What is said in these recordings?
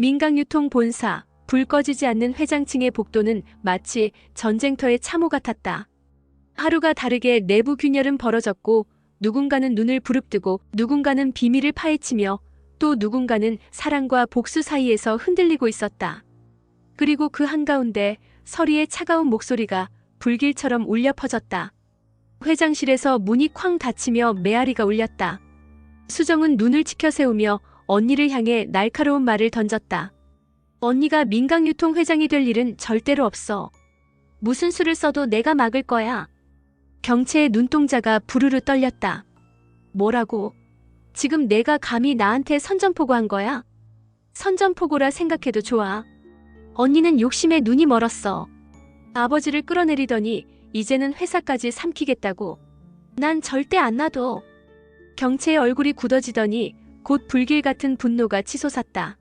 민강유통 본사, 불 꺼지지 않는 회장층의 복도는 마치 전쟁터의 참호 같았다. 하루가 다르게 내부 균열은 벌어졌고 누군가는 눈을 부릅뜨고 누군가는 비밀을 파헤치며 또 누군가는 사랑과 복수 사이에서 흔들리고 있었다. 그리고 그 한가운데 서리의 차가운 목소리가 불길처럼 울려 퍼졌다. 회장실에서 문이 쾅 닫히며 메아리가 울렸다. 수정은 눈을 치켜세우며 언니를 향해 날카로운 말을 던졌다. 언니가 민강유통 회장이 될 일은 절대로 없어. 무슨 수를 써도 내가 막을 거야. 경채의 눈동자가 부르르 떨렸다. 뭐라고? 지금 내가 감히 나한테 선전포고한 거야? 선전포고라 생각해도 좋아. 언니는 욕심에 눈이 멀었어. 아버지를 끌어내리더니 이제는 회사까지 삼키겠다고. 난 절대 안 놔둬. 경채의 얼굴이 굳어지더니 곧 불길 같은 분노가 치솟았다.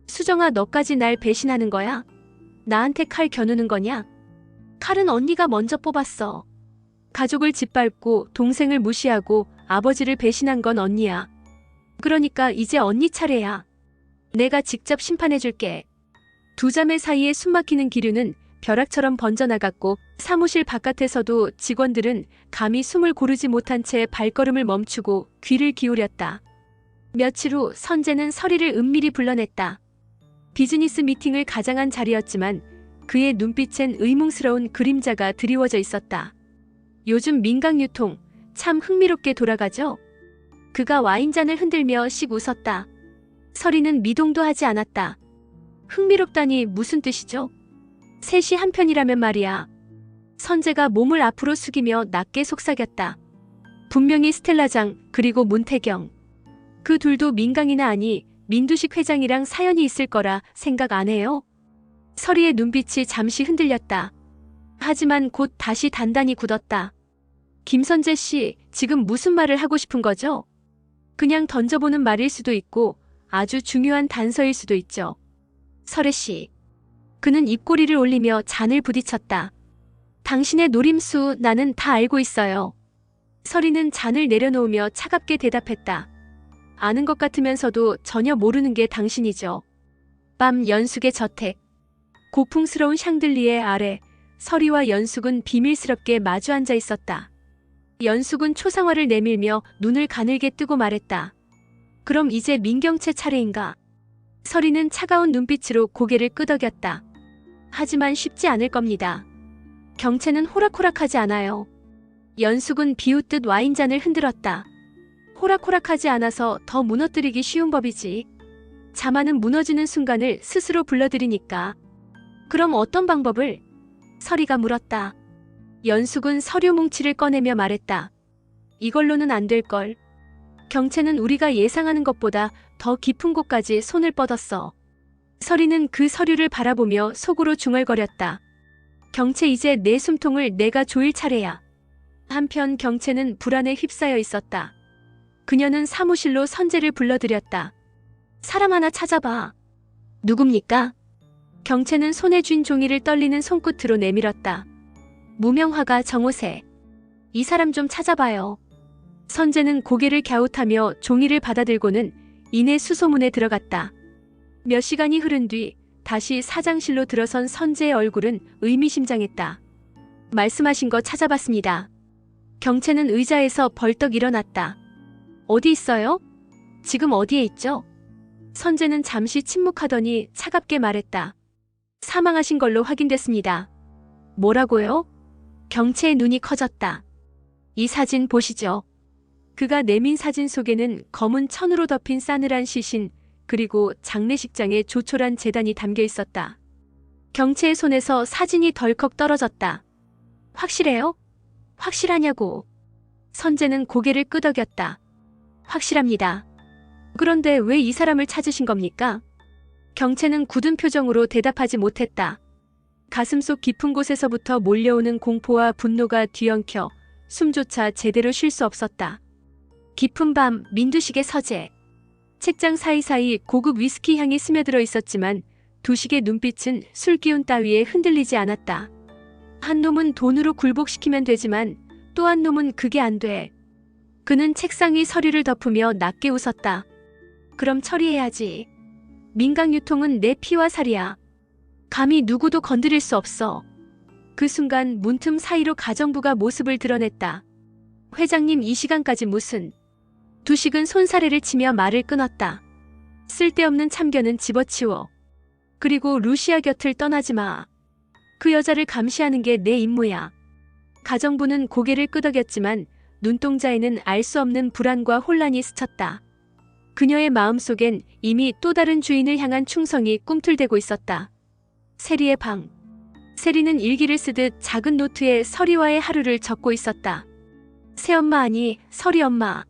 수정아, 너까지 날 배신하는 거야? 나한테 칼 겨누는 거냐? 칼은 언니가 먼저 뽑았어. 가족을 짓밟고 동생을 무시하고 아버지를 배신한 건 언니야. 그러니까 이제 언니 차례야. 내가 직접 심판해줄게. 두 자매 사이에 숨막히는 기류는 벼락처럼 번져나갔고 사무실 바깥에서도 직원들은 감히 숨을 고르지 못한 채 발걸음을 멈추고 귀를 기울였다. 며칠 후 선재는 서리를 은밀히 불러냈다. 비즈니스 미팅을 가장한 자리였지만 그의 눈빛엔 의문스러운 그림자가 드리워져 있었다. 요즘 민강유통 참 흥미롭게 돌아가죠? 그가 와인잔을 흔들며 씩 웃었다. 서리는 미동도 하지 않았다. 흥미롭다니 무슨 뜻이죠? 셋이 한편이라면 말이야. 선재가 몸을 앞으로 숙이며 낮게 속삭였다. 분명히 스텔라장 그리고 문태경. 그 둘도 민강이나 아니 민두식 회장이랑 사연이 있을 거라 생각 안 해요? 서리의 눈빛이 잠시 흔들렸다. 하지만 곧 다시 단단히 굳었다. 김선재 씨, 지금 무슨 말을 하고 싶은 거죠? 그냥 던져보는 말일 수도 있고 아주 중요한 단서일 수도 있죠. 설혜 씨. 그는 입꼬리를 올리며 잔을 부딪혔다. 당신의 노림수 나는 다 알고 있어요. 서리는 잔을 내려놓으며 차갑게 대답했다. 아는 것 같으면서도 전혀 모르는 게 당신이죠. 밤 연숙의 저택. 고풍스러운 샹들리에 아래 서리와 연숙은 비밀스럽게 마주 앉아 있었다. 연숙은 초상화를 내밀며 눈을 가늘게 뜨고 말했다. 그럼 이제 민경채 차례인가? 서리는 차가운 눈빛으로 고개를 끄덕였다. 하지만 쉽지 않을 겁니다. 경채는 호락호락하지 않아요. 연숙은 비웃듯 와인잔을 흔들었다. 호락호락하지 않아서 더 무너뜨리기 쉬운 법이지. 자만은 무너지는 순간을 스스로 불러들이니까. 그럼 어떤 방법을? 서리가 물었다. 연숙은 서류 뭉치를 꺼내며 말했다. 이걸로는 안 될걸. 경채는 우리가 예상하는 것보다 더 깊은 곳까지 손을 뻗었어. 서리는 그 서류를 바라보며 속으로 중얼거렸다. 경채, 이제 내 숨통을 내가 조일 차례야. 한편 경채는 불안에 휩싸여 있었다. 그녀는 사무실로 선재를 불러들였다. 사람 하나 찾아봐. 누굽니까? 경채는 손에 쥔 종이를 떨리는 손끝으로 내밀었다. 무명화가 정호세. 이 사람 좀 찾아봐요. 선재는 고개를 갸웃하며 종이를 받아들고는 이내 수소문에 들어갔다. 몇 시간이 흐른 뒤 다시 사장실로 들어선 선재의 얼굴은 의미심장했다. 말씀하신 거 찾아봤습니다. 경채는 의자에서 벌떡 일어났다. 어디 있어요? 지금 어디에 있죠? 선재는 잠시 침묵하더니 차갑게 말했다. 사망하신 걸로 확인됐습니다. 뭐라고요? 경채의 눈이 커졌다. 이 사진 보시죠. 그가 내민 사진 속에는 검은 천으로 덮인 싸늘한 시신 그리고 장례식장에 조촐한 제단이 담겨 있었다. 경채의 손에서 사진이 덜컥 떨어졌다. 확실해요? 확실하냐고. 선재는 고개를 끄덕였다. 확실합니다. 그런데 왜 이 사람을 찾으신 겁니까? 경채는 굳은 표정으로 대답하지 못했다. 가슴속 깊은 곳에서부터 몰려오는 공포와 분노가 뒤엉켜 숨조차 제대로 쉴 수 없었다. 깊은 밤 민두식의 서재. 책장 사이사이 고급 위스키 향이 스며들어 있었지만 두식의 눈빛은 술 기운 따위에 흔들리지 않았다. 한 놈은 돈으로 굴복시키면 되지만 또 한 놈은 그게 안 돼. 그는 책상 위 서류를 덮으며 낮게 웃었다. 그럼 처리해야지. 민강유통은 내 피와 살이야. 감히 누구도 건드릴 수 없어. 그 순간 문틈 사이로 가정부가 모습을 드러냈다. 회장님 이 시간까지 무슨. 두식은 손사래를 치며 말을 끊었다. 쓸데없는 참견은 집어치워. 그리고 루시아 곁을 떠나지 마. 그 여자를 감시하는 게 내 임무야. 가정부는 고개를 끄덕였지만 눈동자에는 알 수 없는 불안과 혼란이 스쳤다. 그녀의 마음속엔 이미 또 다른 주인을 향한 충성이 꿈틀대고 있었다. 세리의 방. 세리는 일기를 쓰듯 작은 노트에 서리와의 하루를 적고 있었다. 새엄마 아니 서리 엄마.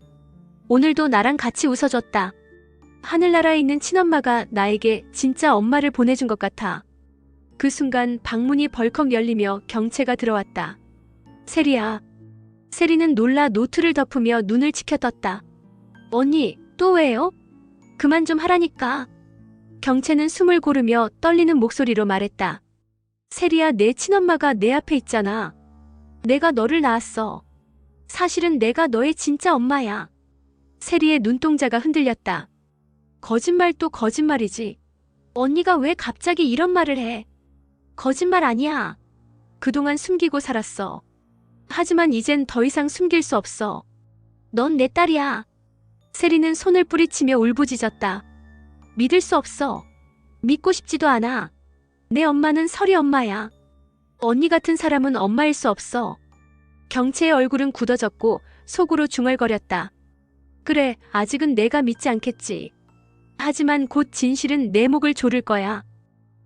오늘도 나랑 같이 웃어줬다. 하늘나라에 있는 친엄마가 나에게 진짜 엄마를 보내준 것 같아. 그 순간 방문이 벌컥 열리며 경채가 들어왔다. 세리야. 세리는 놀라 노트를 덮으며 눈을 치켜떴다. 언니, 또 왜요? 그만 좀 하라니까. 경채는 숨을 고르며 떨리는 목소리로 말했다. 세리야, 내 친엄마가 내 앞에 있잖아. 내가 너를 낳았어. 사실은 내가 너의 진짜 엄마야. 세리의 눈동자가 흔들렸다. 거짓말 또 거짓말이지. 언니가 왜 갑자기 이런 말을 해? 거짓말 아니야. 그동안 숨기고 살았어. 하지만 이젠 더 이상 숨길 수 없어. 넌 내 딸이야. 세리는 손을 뿌리치며 울부짖었다. 믿을 수 없어. 믿고 싶지도 않아. 내 엄마는 서리 엄마야. 언니 같은 사람은 엄마일 수 없어. 경채의 얼굴은 굳어졌고 속으로 중얼거렸다. 그래, 아직은 내가 믿지 않겠지. 하지만 곧 진실은 내 목을 조를 거야.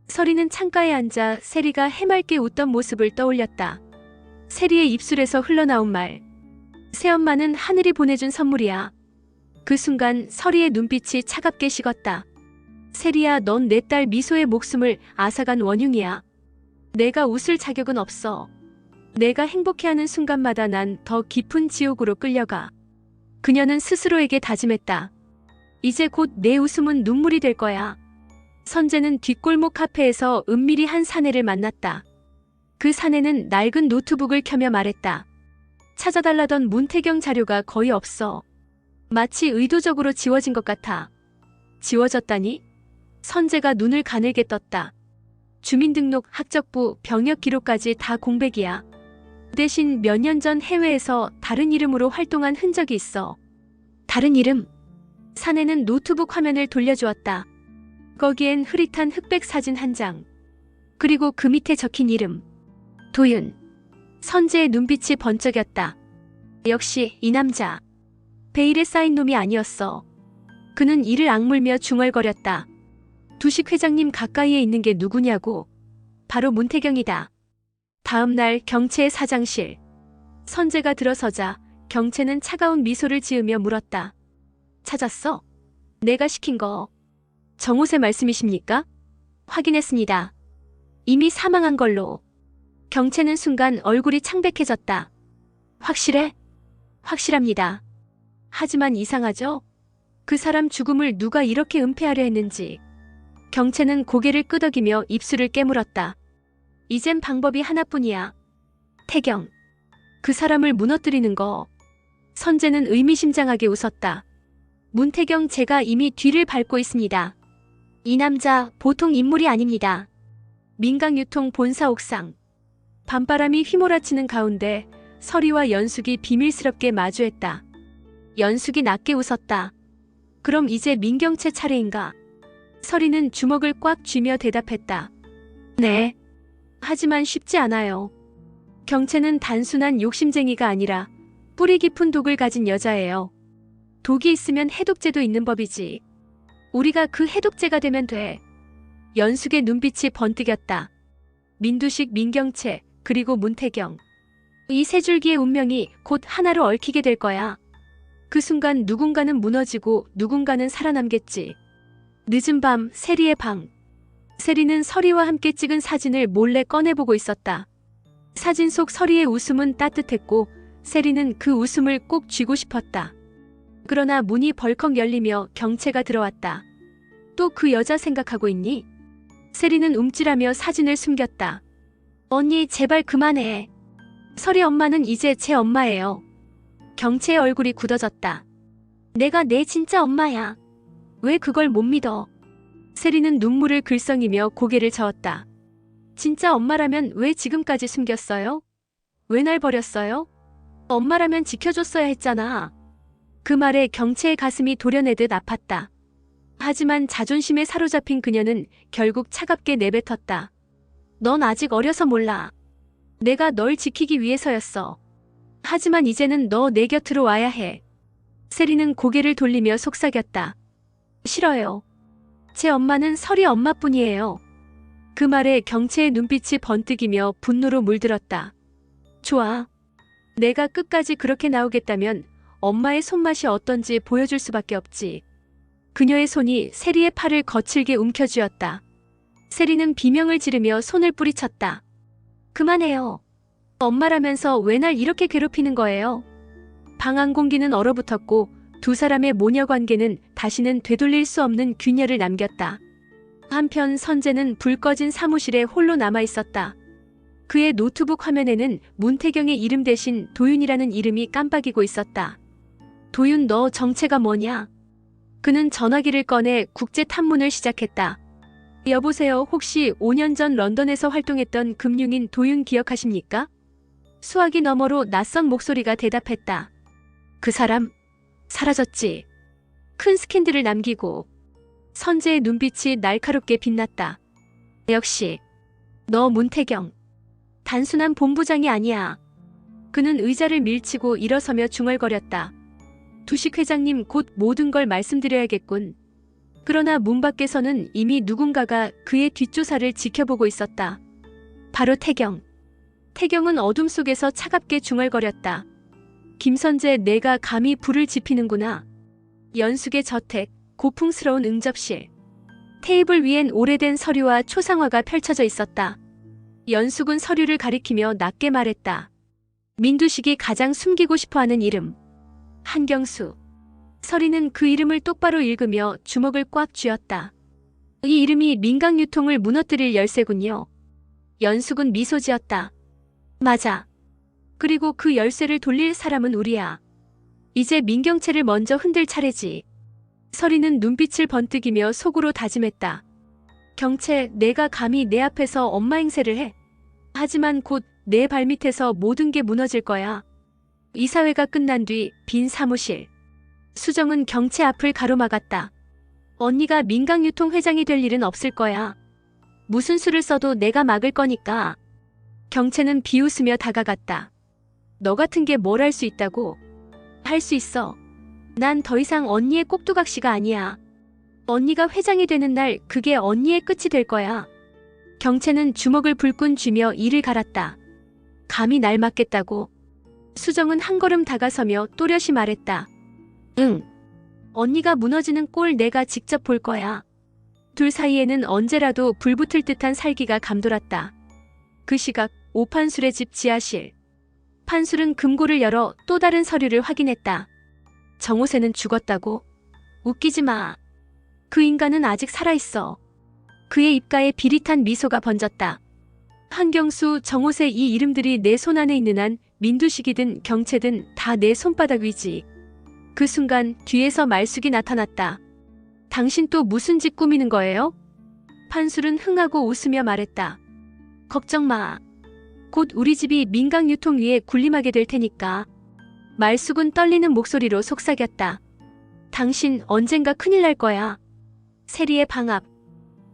서리는 창가에 앉아 세리가 해맑게 웃던 모습을 떠올렸다. 세리의 입술에서 흘러나온 말. 새엄마는 하늘이 보내준 선물이야. 그 순간 서리의 눈빛이 차갑게 식었다. 세리야, 넌 내 딸 미소의 목숨을 앗아간 원흉이야. 내가 웃을 자격은 없어. 내가 행복해하는 순간마다 난 더 깊은 지옥으로 끌려가. 그녀는 스스로에게 다짐했다. 이제 곧 내 웃음은 눈물이 될 거야. 선재는 뒷골목 카페에서 은밀히 한 사내를 만났다. 그 사내는 낡은 노트북을 켜며 말했다. 찾아달라던 문태경 자료가 거의 없어. 마치 의도적으로 지워진 것 같아. 지워졌다니? 선재가 눈을 가늘게 떴다. 주민등록, 학적부, 병역 기록까지 다 공백이야. 대신 몇 년 전 해외에서 다른 이름으로 활동한 흔적이 있어. 다른 이름? 사내는 노트북 화면을 돌려주었다. 거기엔 흐릿한 흑백 사진 한 장. 그리고 그 밑에 적힌 이름. 도윤. 선재의 눈빛이 번쩍였다. 역시 이 남자. 베일에 쌓인 놈이 아니었어. 그는 이를 악물며 중얼거렸다. 두식 회장님 가까이에 있는 게 누구냐고. 바로 문태경이다. 다음 날 경채의 사장실. 선재가 들어서자 경채는 차가운 미소를 지으며 물었다. 찾았어? 내가 시킨 거. 정호세 말씀이십니까? 확인했습니다. 이미 사망한 걸로. 경채는 순간 얼굴이 창백해졌다. 확실해? 확실합니다. 하지만 이상하죠? 그 사람 죽음을 누가 이렇게 은폐하려 했는지. 경채는 고개를 끄덕이며 입술을 깨물었다. 이젠 방법이 하나뿐이야. 태경. 그 사람을 무너뜨리는 거. 선재는 의미심장하게 웃었다. 문태경, 제가 이미 뒤를 밟고 있습니다. 이 남자 보통 인물이 아닙니다. 민강유통 본사 옥상. 밤바람이 휘몰아치는 가운데 서리와 연숙이 비밀스럽게 마주했다. 연숙이 낮게 웃었다. 그럼 이제 민경채 차례인가? 서리는 주먹을 꽉 쥐며 대답했다. 네. 하지만 쉽지 않아요. 경채는 단순한 욕심쟁이가 아니라 뿌리 깊은 독을 가진 여자예요. 독이 있으면 해독제도 있는 법이지. 우리가 그 해독제가 되면 돼. 연숙의 눈빛이 번뜩였다. 민두식, 민경채, 그리고 문태경. 이 세 줄기의 운명이 곧 하나로 얽히게 될 거야. 그 순간 누군가는 무너지고 누군가는 살아남겠지. 늦은 밤, 세리의 방. 세리는 서리와 함께 찍은 사진을 몰래 꺼내보고 있었다. 사진 속 서리의 웃음은 따뜻했고 세리는 그 웃음을 꼭 쥐고 싶었다. 그러나 문이 벌컥 열리며 경채가 들어왔다. 또 그 여자 생각하고 있니? 세리는 움찔하며 사진을 숨겼다. 언니, 제발 그만해. 서리 엄마는 이제 제 엄마예요. 경채의 얼굴이 굳어졌다. 내가 내 진짜 엄마야. 왜 그걸 못 믿어? 세리는 눈물을 글썽이며 고개를 저었다. 진짜 엄마라면 왜 지금까지 숨겼어요? 왜 날 버렸어요? 엄마라면 지켜줬어야 했잖아. 그 말에 경채의 가슴이 도려내듯 아팠다. 하지만 자존심에 사로잡힌 그녀는 결국 차갑게 내뱉었다. 넌 아직 어려서 몰라. 내가 널 지키기 위해서였어. 하지만 이제는 너 내 곁으로 와야 해. 세리는 고개를 돌리며 속삭였다. 싫어요. 제 엄마는 설이 엄마뿐이에요. 그 말에 경채의 눈빛이 번뜩이며 분노로 물들었다. 좋아. 내가 끝까지 그렇게 나오겠다면 엄마의 손맛이 어떤지 보여줄 수밖에 없지. 그녀의 손이 세리의 팔을 거칠게 움켜쥐었다. 세리는 비명을 지르며 손을 뿌리쳤다. 그만해요. 엄마라면서 왜 날 이렇게 괴롭히는 거예요? 방 안 공기는 얼어붙었고 두 사람의 모녀 관계는 다시는 되돌릴 수 없는 균열을 남겼다. 한편 선재는 불 꺼진 사무실에 홀로 남아 있었다. 그의 노트북 화면에는 문태경의 이름 대신 도윤이라는 이름이 깜빡이고 있었다. 도윤, 너 정체가 뭐냐? 그는 전화기를 꺼내 국제 탐문을 시작했다. 여보세요, 혹시 5년 전 런던에서 활동했던 금융인 도윤 기억하십니까? 수화기 너머로 낯선 목소리가 대답했다. 그 사람 사라졌지. 큰 스캔들을 남기고. 선재의 눈빛이 날카롭게 빛났다. 역시 너 문태경. 단순한 본부장이 아니야. 그는 의자를 밀치고 일어서며 중얼거렸다. 두식 회장님, 곧 모든 걸 말씀드려야겠군. 그러나 문 밖에서는 이미 누군가가 그의 뒷조사를 지켜보고 있었다. 바로 태경. 태경은 어둠 속에서 차갑게 중얼거렸다. 김선재, 내가 감히 불을 지피는구나. 연숙의 저택, 고풍스러운 응접실. 테이블 위엔 오래된 서류와 초상화가 펼쳐져 있었다. 연숙은 서류를 가리키며 낮게 말했다. 민두식이 가장 숨기고 싶어하는 이름. 한경수. 서리는 그 이름을 똑바로 읽으며 주먹을 꽉 쥐었다. 이 이름이 민강 유통을 무너뜨릴 열쇠군요. 연숙은 미소 지었다. 맞아. 그리고 그 열쇠를 돌릴 사람은 우리야. 이제 민경채를 먼저 흔들 차례지. 서리는 눈빛을 번뜩이며 속으로 다짐했다. 경채, 내가 감히 내 앞에서 엄마 행세를 해. 하지만 곧 내 발밑에서 모든 게 무너질 거야. 이사회가 끝난 뒤 빈 사무실. 수정은 경채 앞을 가로막았다. 언니가 민강유통 회장이 될 일은 없을 거야. 무슨 수를 써도 내가 막을 거니까. 경채는 비웃으며 다가갔다. 너 같은 게 뭘 할 수 있다고? 할 수 있어. 난 더 이상 언니의 꼭두각시가 아니야. 언니가 회장이 되는 날 그게 언니의 끝이 될 거야. 경채는 주먹을 불끈 쥐며 이를 갈았다. 감히 날 막겠다고. 수정은 한 걸음 다가서며 또렷이 말했다. 응. 언니가 무너지는 꼴 내가 직접 볼 거야. 둘 사이에는 언제라도 불붙을 듯한 살기가 감돌았다. 그 시각 오판술의 집 지하실. 판술은 금고를 열어 또 다른 서류를 확인했다. 정호세는 죽었다고? 웃기지 마. 그 인간은 아직 살아있어. 그의 입가에 비릿한 미소가 번졌다. 한경수, 정호세, 이 이름들이 내 손 안에 있는 한 민두식이든 경채든 다 내 손바닥 위지. 그 순간 뒤에서 말숙이 나타났다. 당신 또 무슨 짓 꾸미는 거예요? 판술은 흥하고 웃으며 말했다. 걱정 마. 곧 우리 집이 민강유통 위에 군림하게 될 테니까. 말숙은 떨리는 목소리로 속삭였다. 당신 언젠가 큰일 날 거야. 세리의 방 앞.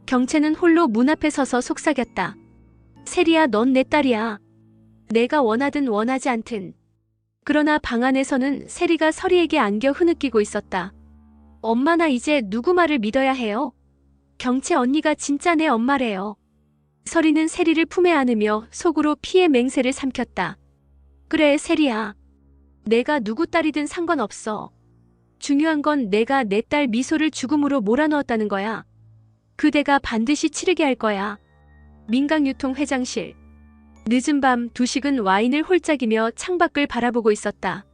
경채는 홀로 문 앞에 서서 속삭였다. 세리야, 넌 내 딸이야. 내가 원하든 원하지 않든. 그러나 방 안에서는 세리가 서리에게 안겨 흐느끼고 있었다. 엄마, 나 이제 누구 말을 믿어야 해요? 경채 언니가 진짜 내 엄마래요. 서리는 세리를 품에 안으며 속으로 피의 맹세를 삼켰다. 그래, 세리야. 내가 누구 딸이든 상관없어. 중요한 건 내가 내 딸 미소를 죽음으로 몰아넣었다는 거야. 그대가 반드시 치르게 할 거야. 민강유통 회장실. 늦은 밤 두식은 와인을 홀짝이며 창밖을 바라보고 있었다.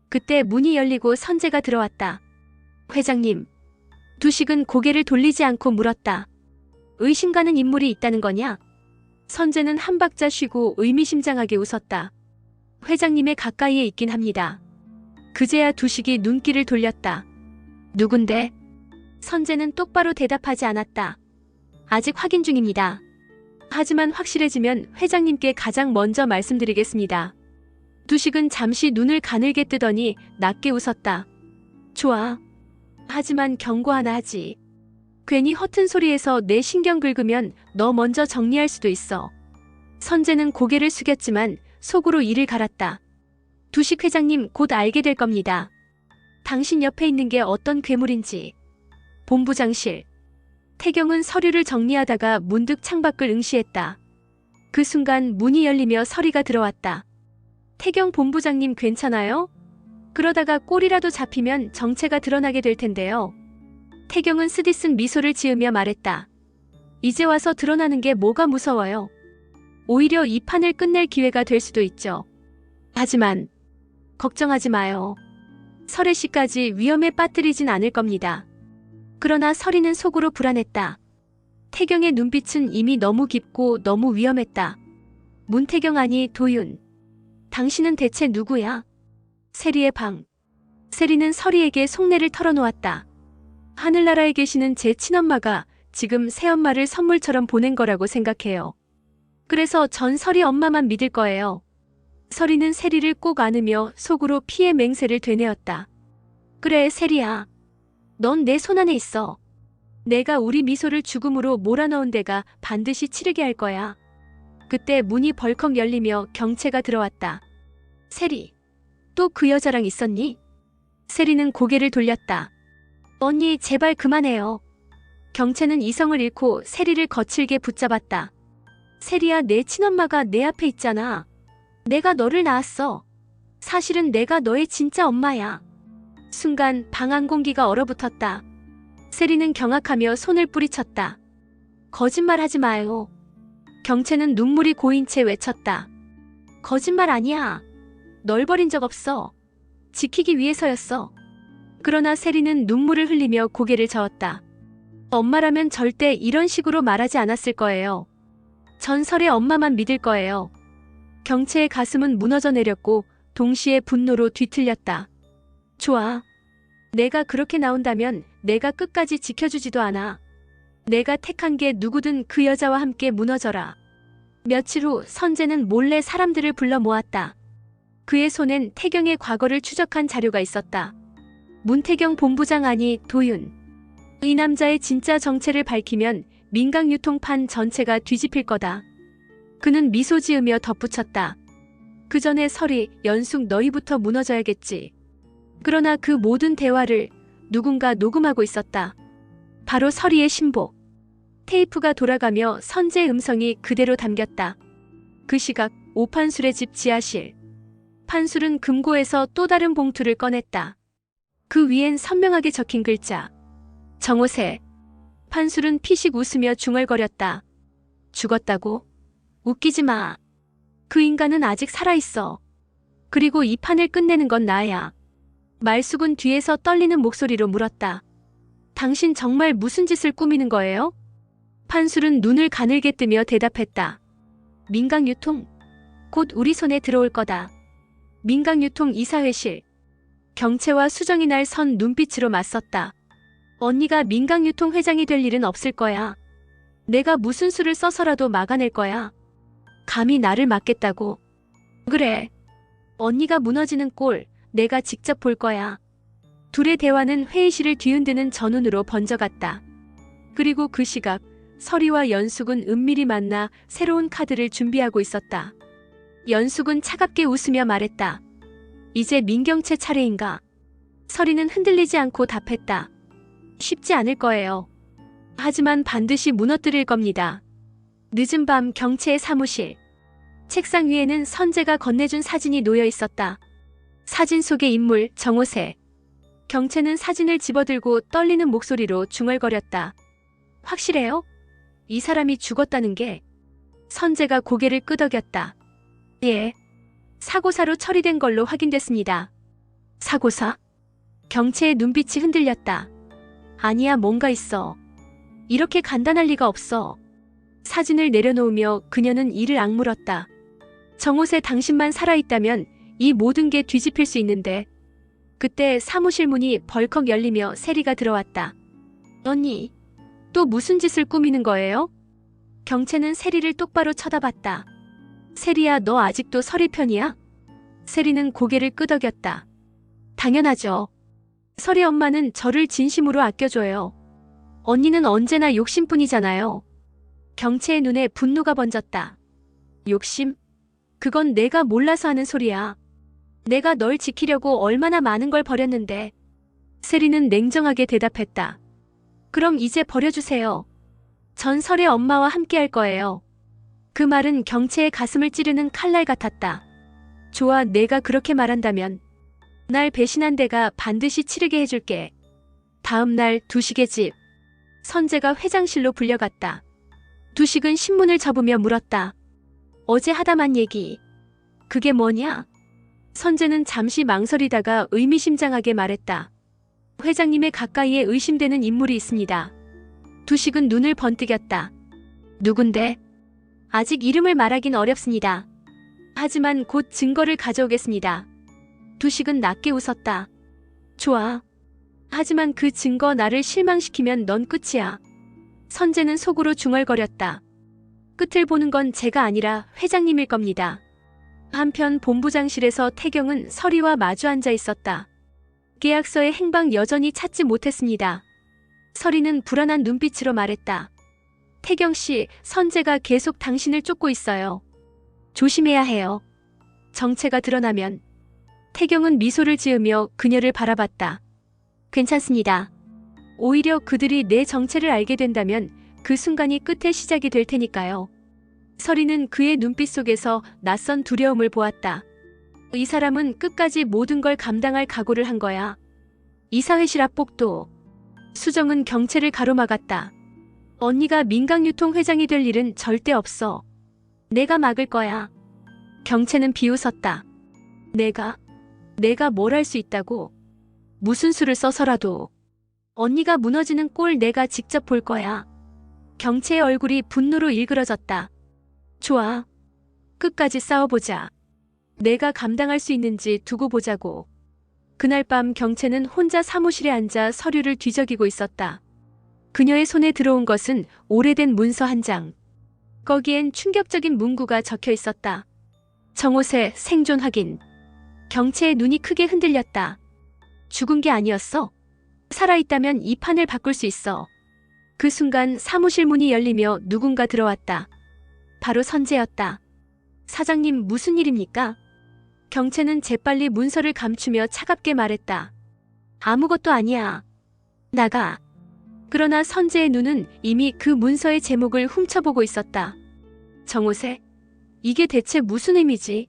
그때 문이 열리고 선재가 들어왔다. 회장님. 두식은 고개를 돌리지 않고 물었다. 의심 가는 인물이 있다는 거냐? 선재는 한 박자 쉬고 의미심장하게 웃었다. 회장님의 가까이에 있긴 합니다. 그제야 두식이 눈길을 돌렸다. 누군데? 선재는 똑바로 대답하지 않았다. 아직 확인 중입니다. 하지만 확실해지면 회장님께 가장 먼저 말씀드리겠습니다. 두식은 잠시 눈을 가늘게 뜨더니 낮게 웃었다. 좋아. 하지만 경고 하나 하지. 괜히 허튼 소리에서 내 신경 긁으면 너 먼저 정리할 수도 있어. 선재는 고개를 숙였지만 속으로 이를 갈았다. 두식 회장님 곧 알게 될 겁니다. 당신 옆에 있는 게 어떤 괴물인지. 본부장실. 태경은 서류를 정리하다가 문득 창밖을 응시했다. 그 순간 문이 열리며 서리가 들어왔다. 태경 본부장님 괜찮아요? 그러다가 꼴이라도 잡히면 정체가 드러나게 될 텐데요. 태경은 쓰디쓴 미소를 지으며 말했다. 이제 와서 드러나는 게 뭐가 무서워요. 오히려 이 판을 끝낼 기회가 될 수도 있죠. 하지만 걱정하지 마요. 설혜 씨까지 위험에 빠뜨리진 않을 겁니다. 그러나 설이는 속으로 불안했다. 태경의 눈빛은 이미 너무 깊고 너무 위험했다. 문태경 아니 도윤. 당신은 대체 누구야? 세리의 방. 세리는 설이에게 속내를 털어놓았다. 하늘나라에 계시는 제 친엄마가 지금 새엄마를 선물처럼 보낸 거라고 생각해요. 그래서 전 설이 엄마만 믿을 거예요. 설이는 세리를 꼭 안으며 속으로 피의 맹세를 되뇌었다. 그래 세리야. 넌 내 손안에 있어. 내가 우리 미소를 죽음으로 몰아넣은 데가 반드시 치르게 할 거야. 그때 문이 벌컥 열리며 경채가 들어왔다. 세리, 또 그 여자랑 있었니? 세리는 고개를 돌렸다. 언니 제발 그만해요. 경채는 이성을 잃고 세리를 거칠게 붙잡았다. 세리야 내 친엄마가 내 앞에 있잖아. 내가 너를 낳았어. 사실은 내가 너의 진짜 엄마야. 순간 방 안 공기가 얼어붙었다. 세리는 경악하며 손을 뿌리쳤다. 거짓말하지 마요. 경채는 눈물이 고인 채 외쳤다. 거짓말 아니야. 널 버린 적 없어. 지키기 위해서였어. 그러나 세리는 눈물을 흘리며 고개를 저었다. 엄마라면 절대 이런 식으로 말하지 않았을 거예요. 전설의 엄마만 믿을 거예요. 경채의 가슴은 무너져 내렸고 동시에 분노로 뒤틀렸다. 좋아. 내가 그렇게 나온다면 내가 끝까지 지켜주지도 않아. 내가 택한 게 누구든 그 여자와 함께 무너져라. 며칠 후 선재는 몰래 사람들을 불러 모았다. 그의 손엔 태경의 과거를 추적한 자료가 있었다. 문태경 본부장 아니 도윤. 이 남자의 진짜 정체를 밝히면 민강유통판 전체가 뒤집힐 거다. 그는 미소 지으며 덧붙였다. 그 전에 설이, 연숙 너희부터 무너져야겠지. 그러나 그 모든 대화를 누군가 녹음하고 있었다. 바로 설이의 신복. 테이프가 돌아가며 선재의 음성이 그대로 담겼다. 그 시각 오판술의 집 지하실. 판술은 금고에서 또 다른 봉투를 꺼냈다. 그 위엔 선명하게 적힌 글자. 정호세. 판술은 피식 웃으며 중얼거렸다. 죽었다고? 웃기지 마. 그 인간은 아직 살아있어. 그리고 이 판을 끝내는 건 나야. 말숙은 뒤에서 떨리는 목소리로 물었다. 당신 정말 무슨 짓을 꾸미는 거예요? 판술은 눈을 가늘게 뜨며 대답했다. 민강유통. 곧 우리 손에 들어올 거다. 민강유통 이사회실. 경채와 수정이 날 선 눈빛으로 맞섰다. 언니가 민강유통 회장이 될 일은 없을 거야. 내가 무슨 수를 써서라도 막아낼 거야. 감히 나를 막겠다고. 그래. 언니가 무너지는 꼴 내가 직접 볼 거야. 둘의 대화는 회의실을 뒤흔드는 전운으로 번져갔다. 그리고 그 시각 설이와 연숙은 은밀히 만나 새로운 카드를 준비하고 있었다. 연숙은 차갑게 웃으며 말했다. 이제 민경채 차례인가? 설이는 흔들리지 않고 답했다. 쉽지 않을 거예요. 하지만 반드시 무너뜨릴 겁니다. 늦은 밤 경채의 사무실. 책상 위에는 선재가 건네준 사진이 놓여 있었다. 사진 속의 인물 정호세. 경채는 사진을 집어들고 떨리는 목소리로 중얼거렸다. 확실해요? 이 사람이 죽었다는 게? 선재가 고개를 끄덕였다. 예. 사고사로 처리된 걸로 확인됐습니다. 사고사? 경채의 눈빛이 흔들렸다. 아니야, 뭔가 있어. 이렇게 간단할 리가 없어. 사진을 내려놓으며 그녀는 이를 악물었다. 정호세 당신만 살아있다면 이 모든 게 뒤집힐 수 있는데. 그때 사무실 문이 벌컥 열리며 세리가 들어왔다. 언니, 또 무슨 짓을 꾸미는 거예요? 경채는 세리를 똑바로 쳐다봤다. 세리야, 너 아직도 서리 편이야? 세리는 고개를 끄덕였다. 당연하죠. 서리 엄마는 저를 진심으로 아껴줘요. 언니는 언제나 욕심뿐이잖아요. 경채의 눈에 분노가 번졌다. 욕심? 그건 내가 몰라서 하는 소리야. 내가 널 지키려고 얼마나 많은 걸 버렸는데. 세리는 냉정하게 대답했다. 그럼 이제 버려주세요. 전 설의 엄마와 함께 할 거예요. 그 말은 경채의 가슴을 찌르는 칼날 같았다. 좋아, 내가 그렇게 말한다면 날 배신한 데가 반드시 치르게 해줄게. 다음 날 두식의 집. 선재가 회장실로 불려갔다. 두식은 신문을 접으며 물었다. 어제 하다만 얘기. 그게 뭐냐? 선재는 잠시 망설이다가 의미심장하게 말했다. 회장님의 가까이에 의심되는 인물이 있습니다. 두식은 눈을 번뜩였다. 누군데? 아직 이름을 말하긴 어렵습니다. 하지만 곧 증거를 가져오겠습니다. 두식은 낮게 웃었다. 좋아. 하지만 그 증거 나를 실망시키면 넌 끝이야. 선재는 속으로 중얼거렸다. 끝을 보는 건 제가 아니라 회장님일 겁니다. 한편 본부장실에서 태경은 서리와 마주 앉아 있었다. 계약서의 행방 여전히 찾지 못했습니다. 서리는 불안한 눈빛으로 말했다. 태경 씨, 선재가 계속 당신을 쫓고 있어요. 조심해야 해요. 정체가 드러나면. 태경은 미소를 지으며 그녀를 바라봤다. 괜찮습니다. 오히려 그들이 내 정체를 알게 된다면 그 순간이 끝의 시작이 될 테니까요. 서리는 그의 눈빛 속에서 낯선 두려움을 보았다. 이 사람은 끝까지 모든 걸 감당할 각오를 한 거야. 이사회실 앞 복도. 수정은 경채를 가로막았다. 언니가 민강유통 회장이 될 일은 절대 없어. 내가 막을 거야. 경채는 비웃었다. 내가 뭘 할 수 있다고? 무슨 수를 써서라도. 언니가 무너지는 꼴 내가 직접 볼 거야. 경채의 얼굴이 분노로 일그러졌다. 좋아. 끝까지 싸워보자. 내가 감당할 수 있는지 두고 보자고. 그날 밤 경채는 혼자 사무실에 앉아 서류를 뒤적이고 있었다. 그녀의 손에 들어온 것은 오래된 문서 한 장. 거기엔 충격적인 문구가 적혀 있었다. 정호세 생존 확인. 경채의 눈이 크게 흔들렸다. 죽은 게 아니었어. 살아있다면 이 판을 바꿀 수 있어. 그 순간 사무실 문이 열리며 누군가 들어왔다. 바로 선재였다. 사장님, 무슨 일입니까? 경채는 재빨리 문서를 감추며 차갑게 말했다. 아무것도 아니야. 나가. 그러나 선재의 눈은 이미 그 문서의 제목을 훔쳐보고 있었다. 정호세? 이게 대체 무슨 의미지?